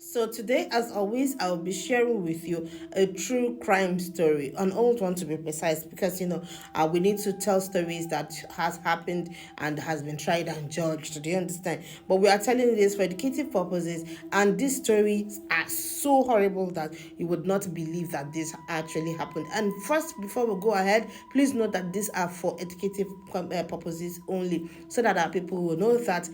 So today, as always, I'll be sharing with you a true crime story, an old one to be precise, because we need to tell stories that has happened and has been tried and judged. Do you understand? But we are telling this for educative purposes, and these stories are so horrible that you would not believe that this actually happened. And first, before we go ahead, please note that these are for educative purposes only, so that our people will know that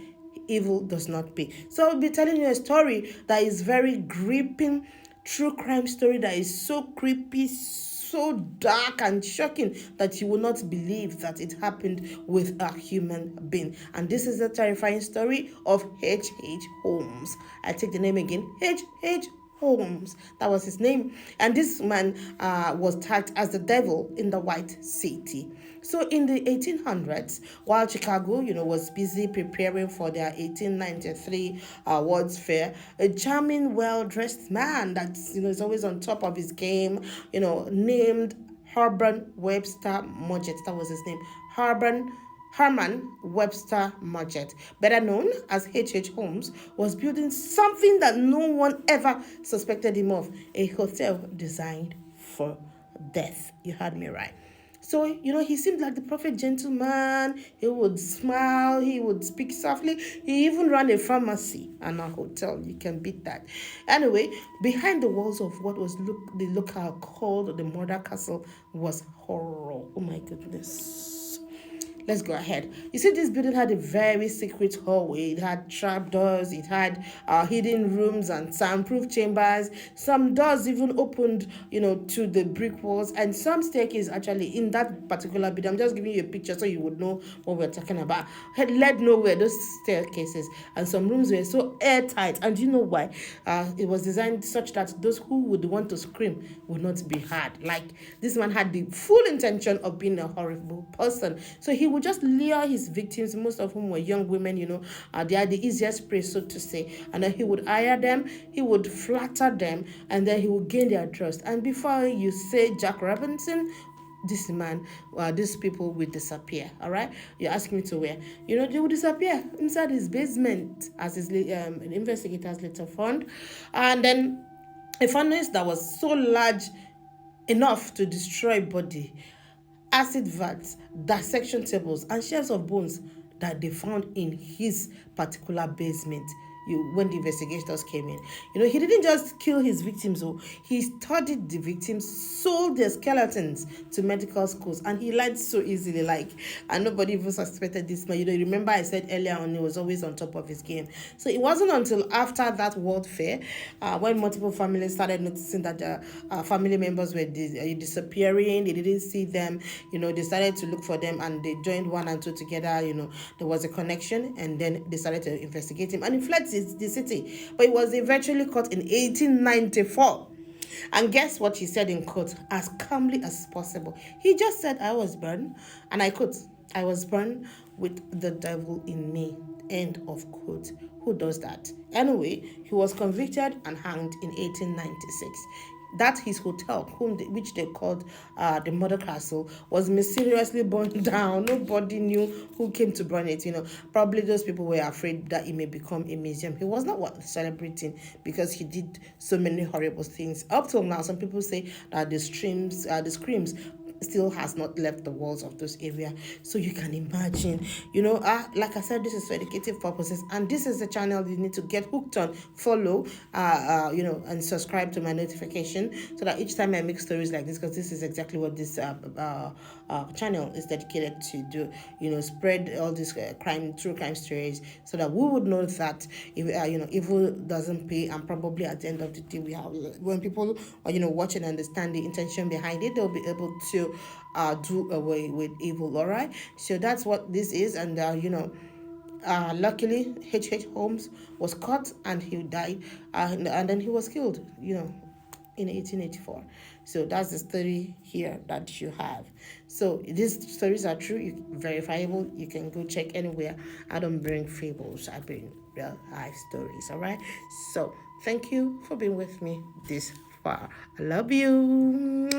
evil does not pay. So I'll be telling you a story that is very gripping, true crime story that is so creepy, so dark and shocking that you will not believe that it happened with a human being. And this is the terrifying story of H. Holmes. I take the name again, H. Holmes. That was his name. And this man was tagged as the devil in the White City. So in the 1800s, while Chicago, was busy preparing for their 1893 World's Fair, a charming, well-dressed man that, is always on top of his game, named Herman Webster Mudgett. That was his name. Herman Webster Mudgett, better known as H. Holmes, was building something that no one ever suspected him of, a hotel designed for death. You heard me right. So, he seemed like the perfect gentleman. He would smile, he would speak softly. He even ran a pharmacy and a hotel. You can beat that. Anyway, behind the walls of what was the locale called the Murder Castle was horror. Oh my goodness. Let's go ahead. You see, this building had a very secret hallway. It had trapdoors, it had hidden rooms and soundproof chambers. Some doors even opened, to the brick walls, and some staircase actually in that particular building. I'm just giving you a picture so you would know what we're talking about. Had led nowhere, those staircases, and some rooms were so airtight. And you know why? It was designed such that those who would want to scream would not be heard. Like, this man had the full intention of being a horrible person. So he would just lure his victims, most of whom were young women, they are the easiest prey, so to say. And then he would hire them, he would flatter them, and then he would gain their trust. And before you say Jack Robinson, this man, these people will disappear. All right, you ask me to where? They will disappear inside his basement, as his investigators later found. And then a furnace that was so large enough to destroy body, acid vats, dissection tables, and shelves of bones that they found in his particular basement. When the investigators came in, he didn't just kill his victims. He studied the victims, sold their skeletons to medical schools, and he lied so easily. And nobody even suspected this man. Remember I said earlier on he was always on top of his game. So it wasn't until after that World Fair, when multiple families started noticing that their family members were disappearing. They didn't see them. They started to look for them, and they joined one and two together. There was a connection, and then they started to investigate him, and he fled the city. But he was eventually caught in 1894. And guess what he said in court, as calmly as possible? He just said, "I was burned," and I quote, "I was burned with the devil in me." End of quote. Who does that? Anyway, he was convicted and hanged in 1896. That his hotel, which they called the Murder Castle, was mysteriously burned down. Nobody knew who came to burn it. Probably those people were afraid that it may become a museum. He was not worth celebrating because he did so many horrible things. Up till now, some people say that the screams still has not left the walls of those areas. So you can imagine, like I said, this is for educative purposes, and this is the channel you need to get hooked on. Follow, and subscribe to my notification so that each time I make stories like this, because this is exactly what this channel is dedicated to do. Spread all these true crime stories, so that we would know that if evil doesn't pay, and probably at the end of the day, when people watch and understand the intention behind it, they'll be able to do away with evil. All right, so that's what this is. And luckily H. Holmes was caught and he died, and then he was killed in 1884. So that's the story here that you have. So these stories are true, verifiable. You can go check anywhere. I don't bring fables, I bring real life stories. All right, so thank you for being with me this far. I love you.